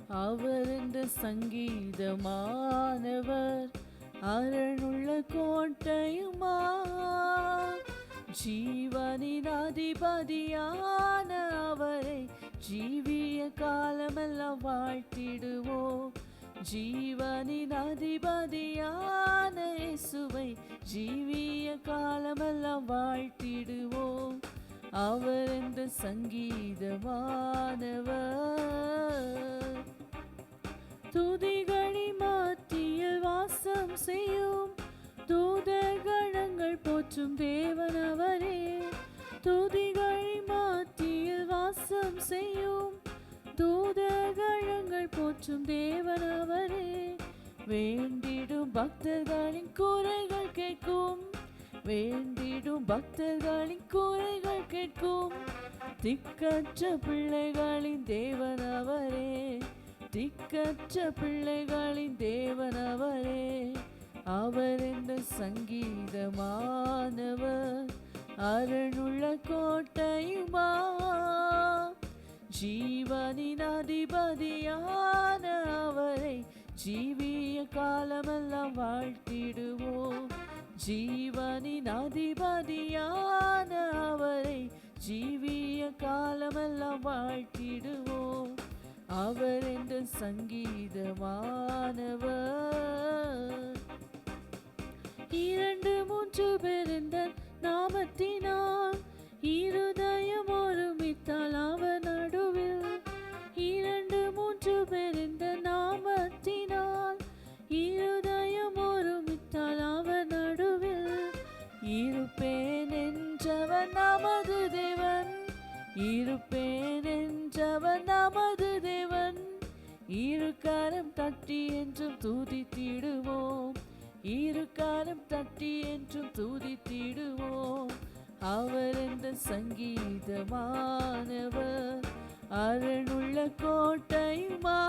அவர் என்ற சங்கீதமானவர் அரணுள்ள கோட்டையுமா, ஜீவனின் அதிபதியான அவரை ஜீவிய காலமெல்லாம் வாழ்த்திடுவோம். ஜீவனின் அதிபதியான இயேசுவை ஜீவிய காலமெல்லாம் வாழ்த்திடுவோம். அவர் என்ற சங்கீதமானவர் துதிகளை மாற்றியில் வாசம் செய்யும் தூதகணங்கள் போற்றும் தேவனவரே. துதிகளை மாற்றியில் வாசம் செய்யும் தூதகணங்கள் போற்றும் தேவனவரே. வேண்டிடும் பக்தர்களின் குறைகள் கேட்கும், வேண்டிடும் பக்தர்களின் குறைகள் கேட்கும் திக்கற்ற பிள்ளைகளின் தேவனவரே. திக்கற்ற பிள்ளைகளின் தேவனவரே. அவர் என்ற சங்கீதமானவர் அரணுள்ள கோட்டையுமா, ஜீவனின் அதிபதியான அவரை ஜீவிய காலமெல்லாம் வாழ்த்திடுவோம். ஜீவனின் அதிபதியான அவரை ஜீவிய காலமெல்லாம் வாழ்த்திடுவோம். அவர் என்ற சங்கீதமானவர். 2-3 பேர் இந்த நாமத்தினால் இருதயம் ஒருமித்தால் அவர் நடுவில். 2-3 பேர் இந்த நாமத்தினால் இருதயம் ஒருமித்தால் அவர் நடுவில். இருப்பேன் என்றவர் நமது தேவன், இருப்பேன் என்றவர் நமது தேவன். இரு கரம் தட்டி என்றும் துதித்திடுவோம், இரு கரம் தட்டி என்றும் துதித்திடுவோம். அவர் என்ற சங்கீதமானவர் அரணுள்ள கோட்டையுமா,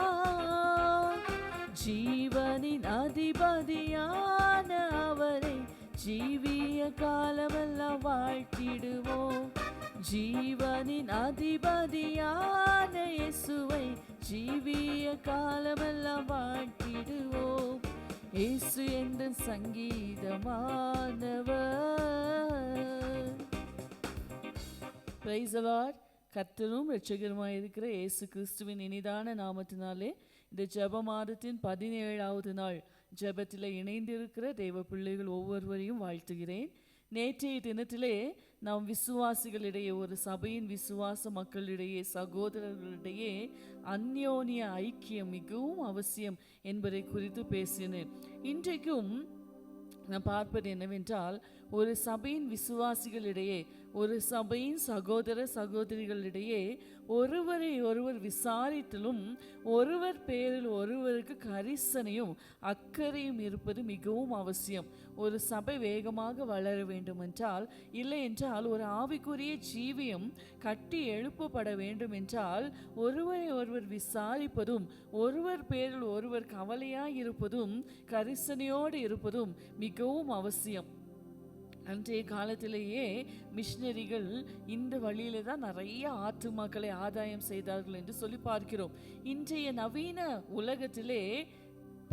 ஜீவனின் அதிபதியான அவரை ஜீவிய காலமெல்லாம் வாழ்த்திடுவோம். ஜீவனின் அதிபதியான இயேசுவை ஜீவிய காலமெல்லாம் வாழ்த்திடுவோம். இயேசு என்ற சங்கீதமானவர். Praise the Lord. கர்த்தரும் இரட்சகருமாய் இருக்கிற இயேசு கிறிஸ்துவின் இனிதான நாமத்தினாலே இந்த ஜெப மாதத்தின் 17வது நாள் ஜெபத்தில் இணைந்திருக்கிற தேவ பிள்ளைகள் ஒவ்வொருவரையும் வாழ்த்துகிறேன். நேற்றைய தினத்திலே நாம் விசுவாசிகளிடையே, ஒரு சபையின் விசுவாச மக்களிடையே, சகோதரர்களிடையே அந்யோன்ய ஐக்கியம் மிகவும் அவசியம் என்பதை குறித்து பேசினேன். இன்றைக்கும் நான் பார்ப்பது என்னவென்றால், ஒரு சபையின் விசுவாசிகளிடையே, ஒரு சபையின் சகோதர சகோதரிகளிடையே ஒருவரை ஒருவர் விசாரித்தலும் ஒருவர் பேரில் ஒருவருக்கு கரிசனையும் அக்கறையும் இருப்பது மிகவும் அவசியம். ஒரு சபை வேகமாக வளர வேண்டுமென்றால், இல்லை என்றால் ஒரு ஆவிக்குரிய ஜீவியம் கட்டி எழுப்பப்பட வேண்டும் என்றால், ஒருவரை ஒருவர் விசாரிப்பதும் ஒருவர் பேரில் ஒருவர் கவலையாய் இருப்பதும் கரிசனையோடு இருப்பதும் மிகவும் அவசியம். அன்றைய காலத்திலேயே மிஷினரிகள் இந்த வழியில தான் நிறைய ஆத்துமாக்களை ஆதாயம் செய்தார்கள் என்று சொல்லி பார்க்கிறோம். இன்றைய நவீன உலகத்திலே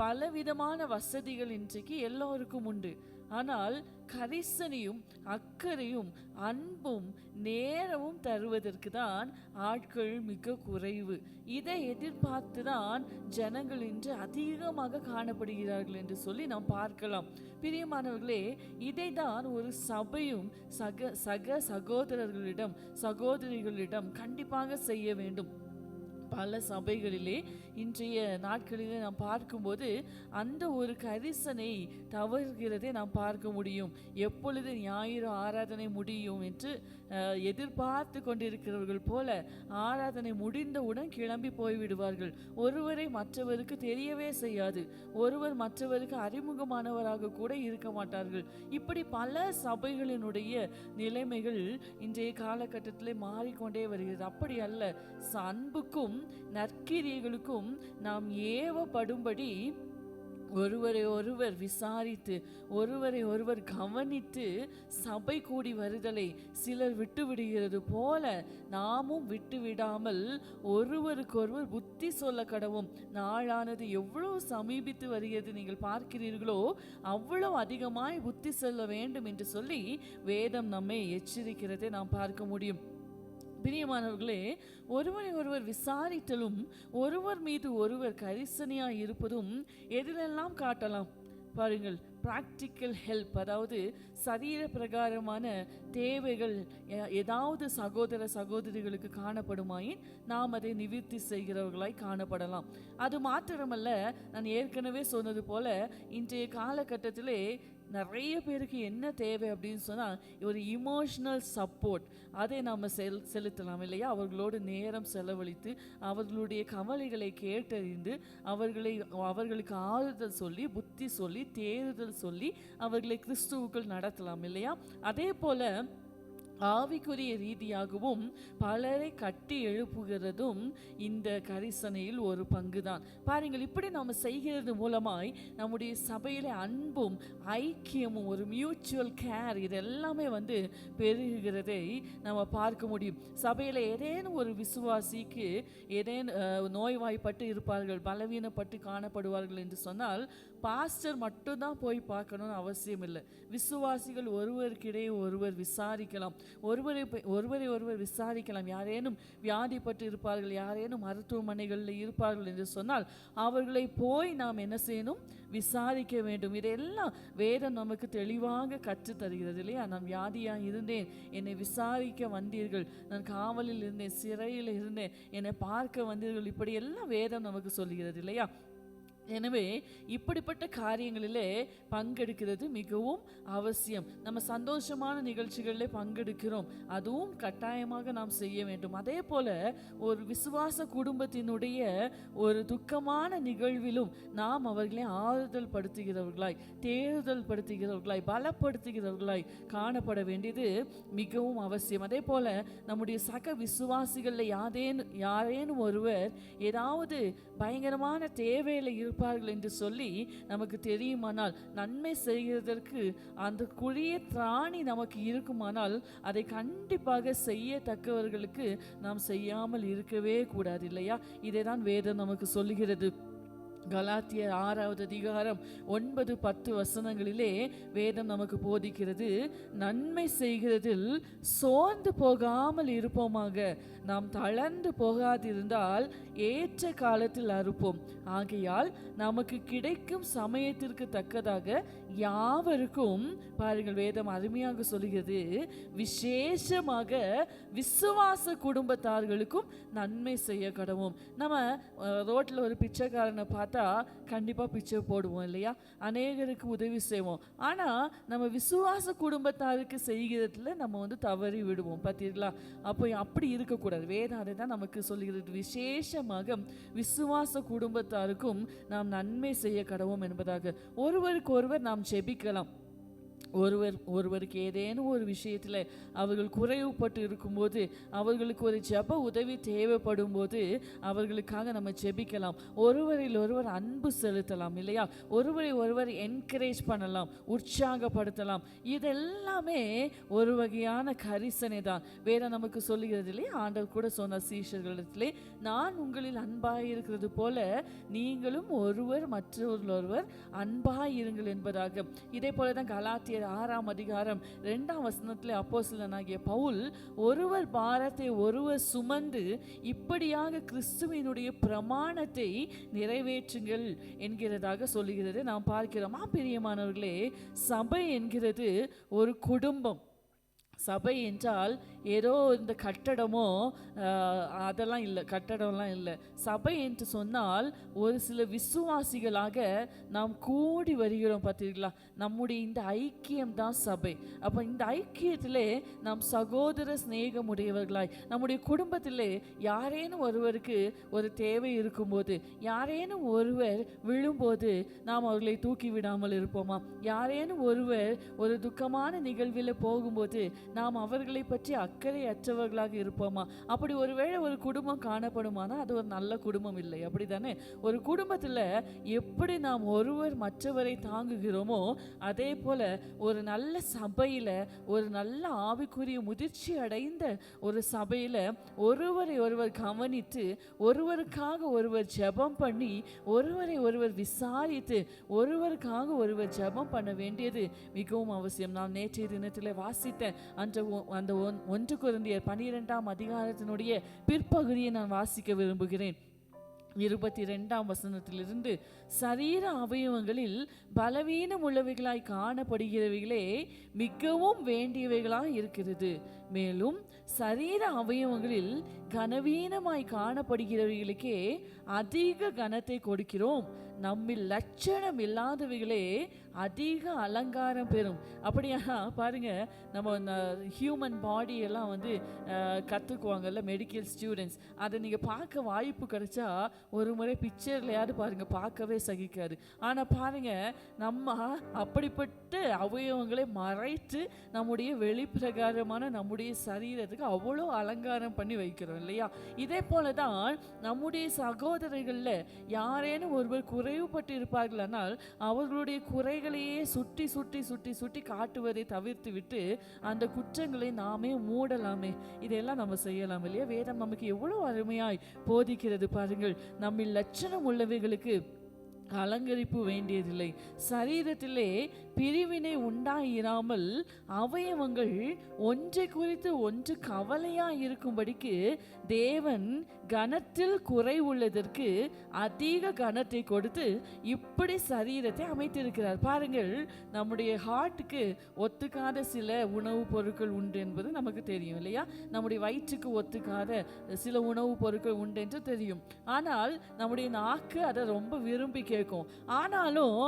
பலவிதமான வசதிகள் இன்றைக்கு எல்லோருக்கும் உண்டு. ஆனால் கரிசனையும் அக்கறையும் அன்பும் நேரமும் தருவதற்கு தான் ஆட்கள் மிக குறைவு. இதை எதிர்பார்த்து தான் ஜனங்கள் இன்று அதிகமாக காணப்படுகிறார்கள் என்று சொல்லி நாம் பார்க்கலாம். பிரியமானவர்களே, இதை தான் ஒரு சபையும் சக சகோதரர்களிடம் சகோதரிகளிடம் கண்டிப்பாக செய்ய வேண்டும். பல சபைகளிலே இன்றைய நாட்களிலே நாம் பார்க்கும்போது அந்த ஒரு கரிசனை தவறுகிறதை நாம் பார்க்க முடியும். எப்பொழுது ஞாயிறு ஆராதனை முடியும் என்று எதிர்பார்த்து கொண்டிருக்கிறவர்கள் போல ஆராதனை முடிந்தவுடன் கிளம்பி போய்விடுவார்கள். ஒருவரை மற்றவருக்கு தெரியவே செய்யாது, ஒருவர் மற்றவருக்கு அறிமுகமானவராக கூட இருக்க மாட்டார்கள். இப்படி பல சபைகளினுடைய நிலைமைகள் இன்றைய காலகட்டத்தில் மாறிக்கொண்டே வருகிறது. அப்படி அல்ல, அன்புக்கும் நற்கிரியைகளுக்கும் நாம் ஏவப்படும்படி ஒருவரை ஒருவர் விசாரித்து ஒருவரை ஒருவர் கவனித்து சபை கூடி வருதலை சிலர் விட்டு விடுகிறது போல நாமும் விட்டு விடாமல் ஒருவருக்கொருவர் புத்தி சொல்ல கடவும். நாளானது எவ்வளவு சமீபித்து வருகிறது நீங்கள் பார்க்கிறீர்களோ அவ்வளவு அதிகமாய் புத்தி சொல்ல வேண்டும் என்று சொல்லி வேதம் நம்மை எச்சரிக்கிறதை நாம் பார்க்க முடியும். பிரியமானவர்களே, ஒருவரை ஒருவர் விசாரித்தலும் ஒருவர் மீது ஒருவர் கரிசனையாய் இருப்பதும் எதிலெல்லாம் காட்டலாம் பாருங்கள். ப்ராக்டிக்கல் ஹெல்ப், அதாவது சரீர பிரகாரமான தேவைகள் ஏதாவது சகோதர சகோதரிகளுக்கு காணப்படுமாயின் நாம் அதை நிவர்த்தி செய்கிறவர்களாய் காணப்படலாம். அது மாத்திரமல்ல, நான் ஏற்கனவே சொன்னது போல இன்றைய காலகட்டத்திலே நிறைய பேருக்கு என்ன தேவை அப்படின்னு சொன்னால் ஒரு இமோஷனல் சப்போர்ட், அதை நாம் செலுத்தலாம் இல்லையா? அவர்களோடு நேரம் செலவழித்து அவர்களுடைய கவலைகளை கேட்டறிந்து அவர்களுக்கு ஆறுதல் சொல்லி புத்தி சொல்லி தேறுதல் சொல்லி அவர்களை கிறிஸ்துவுக்குள் நடத்தலாம் இல்லையா? அதே போல ஆவிக்குரிய ரீதியாகவும் பலரை கட்டி எழுப்புகிறதும் இந்த கரிசனையில் ஒரு பங்குதான். பாருங்கள், இப்படி நாம் செய்கிறது மூலமாய் நம்முடைய சபையில அன்பும் ஐக்கியமும் ஒரு மியூச்சுவல் கேர் இதெல்லாமே பெருகுகிறதை நம்ம பார்க்க முடியும். சபையில் ஏதேனும் ஒரு விசுவாசிக்கு ஏதேனும் நோய்வாய்ப்பட்டு இருப்பார்கள், பலவீனப்பட்டு காணப்படுவார்கள் என்று சொன்னால் பாஸ்டர் மட்டும்தான் போய் பார்க்கணும்னு அவசியம் இல்லை. விசுவாசிகள் ஒருவருக்கிடையே ஒருவர் விசாரிக்கலாம், ஒருவரை ஒருவர் விசாரிக்கலாம். யாரேனும் வியாதிப்பட்டு இருப்பார்கள், யாரேனும் மருத்துவமனைகளில் இருப்பார்கள் என்று சொன்னால் அவர்களை போய் நாம் என்ன செய்யணும்? விசாரிக்க வேண்டும். இதெல்லாம் வேதம் நமக்கு தெளிவாக கற்று தருகிறது இல்லையா? நான் வியாதியாக இருந்தேன், என்னை விசாரிக்க வந்தீர்கள், நான் காவலில் இருந்தேன், சிறையில் இருந்தேன், என்னை பார்க்க வந்தீர்கள், இப்படி எல்லாம் வேதம் நமக்கு சொல்கிறது இல்லையா? எனவே இப்படிப்பட்ட காரியங்களிலே பங்கெடுக்கிறது மிகவும் அவசியம். நம்ம சந்தோஷமான நிகழ்ச்சிகளில் பங்கெடுக்கிறோம், அதுவும் கட்டாயமாக நாம் செய்ய வேண்டும். அதே போல ஒரு விசுவாச குடும்பத்தினுடைய ஒரு துக்கமான நிகழ்விலும் நாம் அவர்களை ஆறுதல் படுத்துகிறவர்களாய், தேறுதல் படுத்துகிறவர்களாய், பலப்படுத்துகிறவர்களாய் காணப்பட வேண்டியது மிகவும் அவசியம். அதே போல நம்முடைய சக விசுவாசிகளில் யாரேனும் ஒருவர் ஏதாவது பயங்கரமான தேவையில் இருப்பார்கள் என்று சொல்லி நமக்கு தெரியுமானால், நன்மை செய்கிறதற்கு அந்த குழிய திராணி நமக்கு இருக்குமானால் அதை கண்டிப்பாக செய்யத்தக்கவர்களுக்கு நாம் செய்யாமல் இருக்கவே கூடாது இல்லையா? இதை தான் வேதம் நமக்கு சொல்லுகிறது. கலாத்தியர் 6வது அதிகாரம் 9-10 வசனங்களிலே வேதம் நமக்கு போதிக்கிறது, நன்மை செய்கிறதில் சோர்ந்து போகாமல் இருப்போமாக, நாம் தளர்ந்து போகாதிருந்தால் ஏற்ற காலத்தில் அறுப்போம். ஆகையால் நமக்கு கிடைக்கும் சமயத்திற்கு தக்கதாக யாவருக்கும், பாருங்கள் வேதம் அருமையாக சொல்கிறது, விசேஷமாக விசுவாச குடும்பத்தார்களுக்கும் நன்மை செய்ய கடவும். நம்ம ரோட்டில் ஒரு பிச்சைக்காரனை பார்த்தா கண்டிப்பாக பிச்சை போடுவோம் இல்லையா? அநேகருக்கு உதவி செய்வோம். ஆனால் நம்ம விசுவாச குடும்பத்தாருக்கு செய்கிறதுல நம்ம தவறி விடுவோம் பார்த்தீர்களா? அப்போ அப்படி இருக்கக்கூடாது. வேதம் அதை தான் நமக்கு சொல்கிறது, விசேஷமாக விசுவாச குடும்பத்தாருக்கும் நாம் நன்மை செய்ய கடவோம் என்பதாக. ஒருவருக்கு ஒருவர் நாம் ஜெபிக்கலாம். ஒருவருக்கு ஏதேனும் ஒரு விஷயத்தில் அவர்கள் குறைவுபட்டு இருக்கும்போது, அவர்களுக்கு ஒரு ஜெப உதவி தேவைப்படும் போது அவர்களுக்காக நம்ம ஜெபிக்கலாம். ஒருவரில் ஒருவர் அன்பு செலுத்தலாம் இல்லையா? ஒருவரை ஒருவர் என்கரேஜ் பண்ணலாம், உற்சாகப்படுத்தலாம். இதெல்லாமே ஒரு வகையான கரிசனை தான். வேற நமக்கு சொல்லுகிறது இல்லையா? ஆண்டவர் கூட சொன்ன சீஷர்களிடத்திலே, நான் உங்களில் அன்பாயிருக்கிறது போல நீங்களும் ஒருவர் மற்றொருவர் அன்பாயிருங்கள் என்பதாக. இதே போல தான் கலாத்தியர் 6ஆம் அதிகாரம் 2ஆம் வசனத்திலே அப்போஸ்தலனாகிய பவுல், ஒருவர் பாரத்தை ஒருவர் சுமந்து இப்படியாக கிறிஸ்துவினுடைய பிரமாணத்தை நிறைவேற்றுங்கள் என்கிறதாக சொல்லுகிறது நாம் பார்க்கிறோம். பிரியமானவர்களே, சபை என்கிறது ஒரு குடும்பம். சபை என்றால் ஏதோ இந்த கட்டடமோ அதெல்லாம் இல்லை, கட்டடம்லாம் இல்லை. சபை என்று சொன்னால் ஒரு சில விசுவாசிகளாக நாம் கூடி வருகிறோம் பார்த்தீர்களா? நம்முடைய இந்த ஐக்கியம்தான் சபை. அப்போ இந்த ஐக்கியத்திலே நாம் சகோதர சிநேகமுடையவர்களாய், நம்முடைய குடும்பத்திலே யாரேனும் ஒருவருக்கு ஒரு தேவை இருக்கும்போது, யாரேனும் ஒருவர் விழும்போது நாம் அவர்களை தூக்கி விடாமல் இருப்போமா? யாரேனும் ஒருவர் ஒரு துக்கமான நிகழ்வில் போகும்போது நாம் அவர்களை பற்றி அக்கறை அற்றவர்களாக இருப்போமா? அப்படி ஒருவேளை ஒரு குடும்பம் காணப்படுமானா அது ஒரு நல்ல குடும்பம் இல்லை, அப்படித்தானே? ஒரு குடும்பத்தில் எப்படி நாம் ஒருவர் மற்றவரை தாங்குகிறோமோ அதே போல ஒரு நல்ல சபையில், ஒரு நல்ல ஆவிக்குரிய முதிர்ச்சி அடைந்த ஒரு சபையில் ஒருவரை ஒருவர் கவனித்து, ஒருவருக்காக ஒருவர் ஜெபம் பண்ணி, ஒருவரை ஒருவர் விசாரித்து, ஒருவருக்காக ஒருவர் ஜெபம் பண்ண வேண்டியது மிகவும் அவசியம். நான் நேற்றைய தினத்தில் வாசித்த அந்த 1 கொரிந்தியர் 12ஆம் அதிகாரத்தினுடைய பிற்பகுதியை நான் வாசிக்க விரும்புகிறேன். 22ஆம் வசனத்திலிருந்து, சரீர அவயவங்களில் பலவீனம் உள்ளவைகளாய் காணப்படுகிறவைகளே மிகவும் வேண்டியவைகளாய் இருக்கிறது. மேலும் சரீர அவயவங்களில் கனவீனமாய் காணப்படுகிறவைகளுக்கே அதிக கனத்தை கொடுக்கிறோம். நம்மில் லட்சணம் இல்லாதவைகளே அதிக அலங்காரம் பெறும். அப்படியா பாருங்க, நம்ம ஹியூமன் பாடி எல்லாம் கற்றுக்குவாங்கல்ல மெடிக்கல் ஸ்டூடெண்ட்ஸ், அதை நீங்கள் பார்க்க வாய்ப்பு கிடைச்சா ஒரு முறை பிக்சர்லையாவது பாருங்கள், பார்க்கவே சகிக்காது. ஆனால் பாருங்க, நம்ம அப்படிப்பட்ட அவயவங்களை மறைத்து நம்முடைய வெளிப்பிரகாரமான நம்முடைய சரீரத்துக்கு அவ்வளோ அலங்காரம் பண்ணி வைக்கிறோம் இல்லையா? இதே போல தான் நம்முடைய சகோதரர்களில் யாரேனும் ஒருவர் குறைவுபட்டு இருப்பார்களானால் அவர்களுடைய குறைகளையே சுட்டி சுட்டி சுட்டி சுட்டி காட்டுவதை தவிர்த்து விட்டு அந்த குற்றங்களை நாமே மூடலாமே. இதெல்லாம் நம்ம செய்யலாம் இல்லையா? வேதம் நமக்கு எவ்வளவு அருமையாய் போதிக்கிறது பாருங்கள். நம்மில் லட்சணம் உள்ளவைகளுக்கு அலங்கரிப்பு வேண்டியதில்லை. சரீரத்திலே பிரிவினை உண்டாயிராமல் அவயவங்கள் ஒன்றை குறித்து ஒன்று கவலையாய் இருக்கும்படிக்கு தேவன் கனத்தில் குறை உள்ளதற்கு அதிக கனத்தை கொடுத்து இப்படி சரீரத்தை அமைத்திருக்கிறார். பாருங்கள், நம்முடைய ஹார்ட்டுக்கு ஒத்துக்காத சில உணவுப் பொருட்கள் உண்டு என்பது நமக்கு தெரியும் இல்லையா? நம்முடைய வயிற்றுக்கு ஒத்துக்காத சில உணவுப் பொருட்கள் உண்டு என்று தெரியும். ஆனால் நம்முடைய நாக்கு அதை ரொம்ப விரும்பி கேட்கும். ஆனாலும்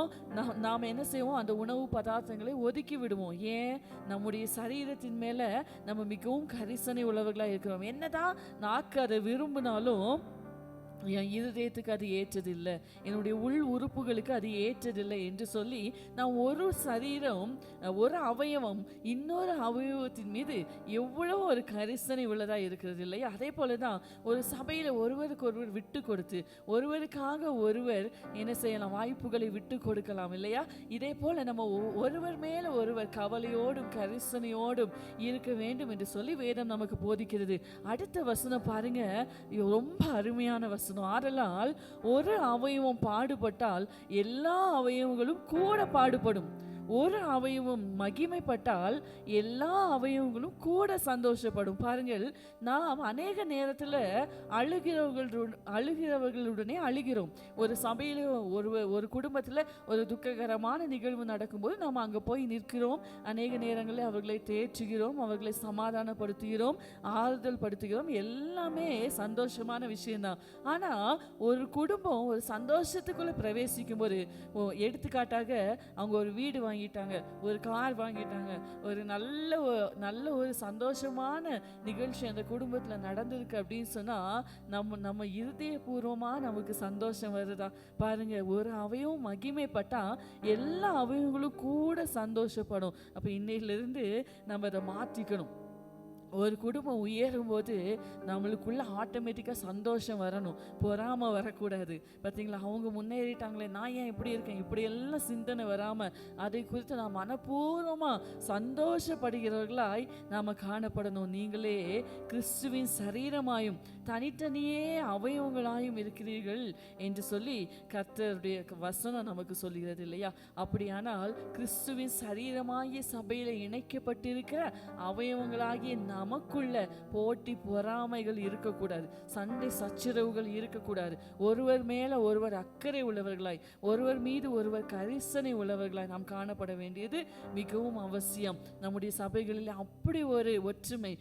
நாம் என்ன செய்வோம்? அந்த உணவு பதார்த்தங்களை ஒதுக்கி விடுவோம். ஏன்? நம்முடைய சரீரத்தின் மேல நம்ம மிகவும் கரிசனை உள்ளவர்களாக இருக்கிறோம். என்னதான் நாக்கு அதை விரும்பினாலும் என் இருதயத்துக்கு அது ஏற்றதில்லை, என்னுடைய உள் உறுப்புகளுக்கு அது ஏற்றதில்லை என்று சொல்லி நான் ஒரு சரீரம், ஒரு அவயவம் இன்னொரு அவயவத்தின் மீது எவ்வளோ ஒரு கரிசனை உள்ளதாக இருக்கிறது இல்லையா? அதே போல தான் ஒரு சபையில் ஒருவருக்கு ஒருவர் விட்டு கொடுத்து, ஒருவருக்காக ஒருவர் என்ன செய்யலாம்? வாய்ப்புகளை விட்டு கொடுக்கலாம் இல்லையா? இதே போல் நம்ம ஒருவர் மேலே ஒருவர் கவலையோடும் கரிசனையோடும் இருக்க வேண்டும் என்று சொல்லி வேதம் நமக்கு போதிக்கிறது. அடுத்த வசனம் பாருங்க, ரொம்ப அருமையான வசனம். ஆதலால் ஒரு அவயவம் பாடுபட்டால் எல்லா அவயவங்களும் கூட பாடுபடும். ஒரு அவயவம் மகிமைப்பட்டால் எல்லா அவயவங்களும் கூட சந்தோஷப்படும். பாருங்கள், நாம் அநேக நேரத்தில் அழுகிறவர்களுடனே அழுகிறோம். ஒரு சபையில் ஒரு குடும்பத்தில் ஒரு துக்ககரமான நிகழ்வு நடக்கும்போது நாம் அங்கே போய் நிற்கிறோம். அநேக நேரங்களில் அவர்களை தேற்றுகிறோம், அவர்களை சமாதானப்படுத்துகிறோம், ஆறுதல் படுத்துகிறோம். எல்லாமே சந்தோஷமான விஷயம்தான். ஆனால் ஒரு குடும்பம் ஒரு சந்தோஷத்துக்குள்ளே பிரவேசிக்கும் போது, எடுத்துக்காட்டாக அவங்க ஒரு வீடு வாங்கிட்டாங்க, ஒரு கார் வாங்கிட்டாங்க, ஒரு நல்ல ஒரு சந்தோஷமான நிகழ்ச்சி அந்த குடும்பத்தில் நடந்திருக்கு அப்படின்னு சொன்னால் நம்ம இருதயபூர்வமா நமக்கு சந்தோஷம் வருதா? பாருங்க, ஒரு அவயவம் மகிமைப்பட்டா எல்லா அவயவங்களும் கூட சந்தோஷப்படும். அப்போ இன்னையிலிருந்து நம்ம அதை மாற்றிக்கணும். ஒரு குடும்பம் உயரும் போது நம்மளுக்குள்ள ஆட்டோமேட்டிக்காக சந்தோஷம் வரணும், பொறாமல் வரக்கூடாது. பார்த்தீங்களா, அவங்க முன்னேறிட்டாங்களே, நான் ஏன் இப்படி இருக்கேன், இப்படியெல்லாம் சிந்தனை வராமல் அதை குறித்து நாம் மனப்பூர்வமாக சந்தோஷப்படுகிறவர்களாய் நாம் காணப்படணும். நீங்களே கிறிஸ்துவின் சரீரமாயும் தனித்தனியே அவயவங்களாயும் இருக்கிறீர்கள் என்று சொல்லி கர்த்தருடைய வசனம் நமக்கு சொல்கிறது இல்லையா? அப்படியானால் கிறிஸ்துவின் சரீரமாகிய சபையில் இணைக்கப்பட்டிருக்கிற அவயவங்களாகிய நமக்குள்ள போட்டி பொறாமைகள் இருக்கக்கூடாது, சண்டை சச்சரவுகள் இருக்கக்கூடாது. ஒருவர் மேல ஒருவர் அக்கறை உள்ளவர்களாய், ஒருவர் மீது ஒருவர் கரிசனை உள்ளவர்களாய் நாம் காணப்பட வேண்டியது மிகவும் அவசியம். நம்முடைய சபைகளில் அப்படி ஒரு ஒற்றுமை,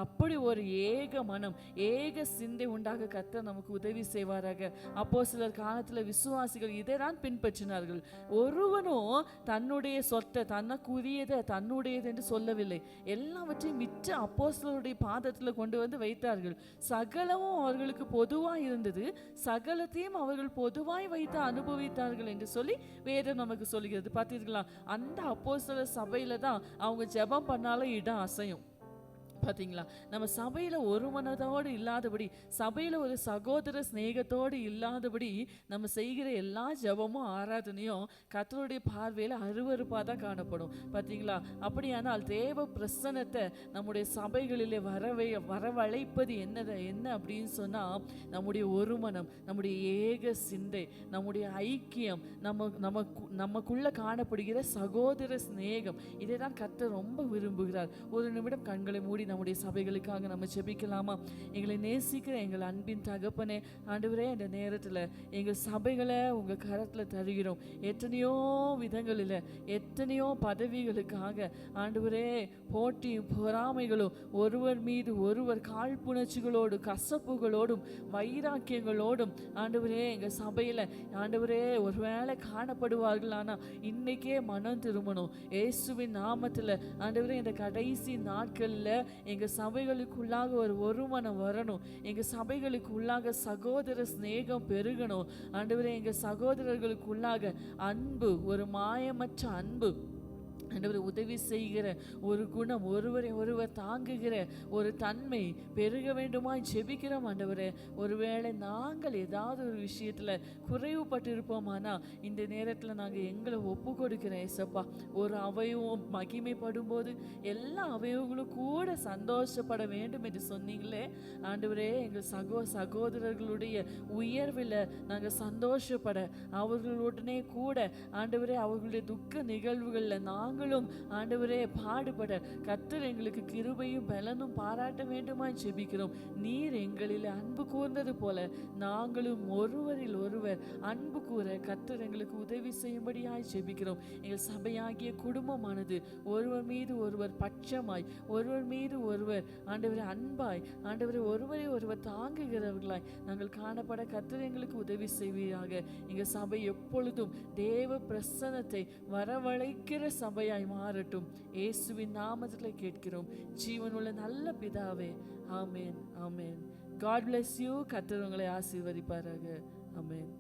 அப்படி ஒரு ஏக மனம், ஏக சிந்தை உண்டாக கர்த்தர் நமக்கு உதவி செய்வாராக. அப்போஸ்தலர் காலத்தில் விசுவாசிகள் இதை தான் பின்பற்றினார்கள். ஒருவனும் தன்னுடைய சொத்தை, தனக்குரியதை தன்னுடையது என்று சொல்லவில்லை. எல்லாவற்றையும் விற்று அப்போஸ்தலருடைய பாதத்தில் கொண்டு வந்து வைத்தார்கள். சகலமும் அவர்களுக்கு பொதுவாய் இருந்தது, சகலத்தையும் அவர்கள் பொதுவாய் வைத்து அனுபவித்தார்கள் என்று சொல்லி வேதம் நமக்கு சொல்கிறது. பார்த்தீர்களா? அந்த அப்போஸ்தலர் சபையில தான் அவங்க ஜெபம் பண்ணாலும் இடம் அசையும். பார்த்தீங்களா? நம்ம சபையில் ஒரு மனதோடு இல்லாதபடி, சபையில் ஒரு சகோதர சிநேகத்தோடு இல்லாதபடி நம்ம செய்கிற எல்லா ஜெபமும் ஆராதனையும் கர்த்தருடைய பார்வையில் அருவருப்பாக தான் காணப்படும். பார்த்தீங்களா? அப்படியானால் தேவ பிரசன்னத்தை நம்முடைய சபைகளிலே வரவழைப்பது என்ன அப்படின்னு சொன்னால், நம்முடைய ஒரு மனம், நம்முடைய ஏக சிந்தை, நம்முடைய ஐக்கியம், நமக்குள்ள காணப்படுகிற சகோதர சிநேகம், இதை தான் கர்த்தர் ரொம்ப விரும்புகிறார். ஒரு நிமிடம் கண்களை மூடி நம்முடைய சபைகளுக்காக நம்ம ஜெபிக்கலாமா? எங்களை நேசிக்கிற எங்கள் அன்பின் தகப்பனே, ஆண்டவரே, இந்த நேரத்தில் எங்கள் சபைகளை உங்கள் கரத்தில் தருகிறோம். எத்தனையோ விதங்களில், எத்தனையோ பதவிகளுக்காக ஆண்டவரே போட்டியும் பொறாமைகளும், ஒருவர் மீது ஒருவர் காழ்ப்புணர்ச்சிகளோடு, கசப்புகளோடும், வைராக்கியங்களோடும் ஆண்டவரே எங்கள் சபையில் ஆண்டவரே ஒருவேளை காணப்படுவார்கள். ஆனால் இன்னைக்கே மனம் திரும்பணும் இயேசுவின் நாமத்தில். ஆண்டவரே, இந்த கடைசி நாட்களில் எங்கள் சபைகளுக்குள்ளாக ஒரு மனம் வரணும். எங்கள் சபைகளுக்குள்ளாக சகோதர சிநேகம் பெருகணும். ஆண்டவரே, எங்கள் சகோதரர்களுக்குள்ளாக அன்பு, ஒரு மாயமற்ற அன்பு, ஆண்டவரே உதவி செய்கிற ஒரு குணம், ஒருவரை ஒருவர் தாங்குகிற ஒரு தன்மை பெருக வேண்டுமாய் ஜெபிக்கிறோம். ஆண்டவரே, ஒருவேளை நாங்கள் ஏதாவது ஒரு விஷயத்தில் குறைவுபட்டிருப்போமானா இந்த நேரத்தில் நாங்கள் எங்களை ஒப்பு கொடுக்கிறோம் ஏசப்பா. ஒரு அவயவம் மகிமைப்படும் போது எல்லா அவயவங்களும் கூட சந்தோஷப்பட வேண்டும் என்று சொன்னீங்களே ஆண்டவரே. எங்கள் சகோதரர்களுடைய உயர்வில் நாங்கள் சந்தோஷப்பட, அவர்களுடனே கூட ஆண்டவரே அவர்களுடைய துக்க நிகழ்வுகளில் நாங்களும் ஆண்டவரே பாடுபட கர்த்தர் எங்களுக்கு கிருபையும் பலனும் பாராட்ட வேண்டுமாய் ஜெபிக்கிறோம். நீர் எங்களில் அன்பு கூர்ந்தது போல நாங்களும் ஒருவரில் ஒருவர் அன்பு கூற கர்த்தர் எங்களுக்கு உதவி செய்யும்படியாய் ஜெபிக்கிறோம். எங்கள் சபையாகிய குடும்பமானது ஒருவர் மீது ஒருவர் பட்சமாய், ஒருவர் மீது ஒருவர் ஆண்டவரே அன்பாய், ஆண்டவரே ஒருவரை ஒருவர் தாங்குகிறவர்களாய் நாங்கள் காணப்பட கர்த்தர் எங்களுக்கு உதவி செய்வீராக. எங்கள் சபை எப்பொழுதும் தேவ பிரசன்னத்தை வரவழைக்கிற சபையாய் மாறட்டும். இயேசுவின் நாமத்தில் கேட்கிறோம் ஜீவனுள்ள நல்ல பிதாவே. ஆமென், ஆமென். God bless you. கர்த்தர் உங்களை ஆசீர்வதிப்பாராக. ஆமென்.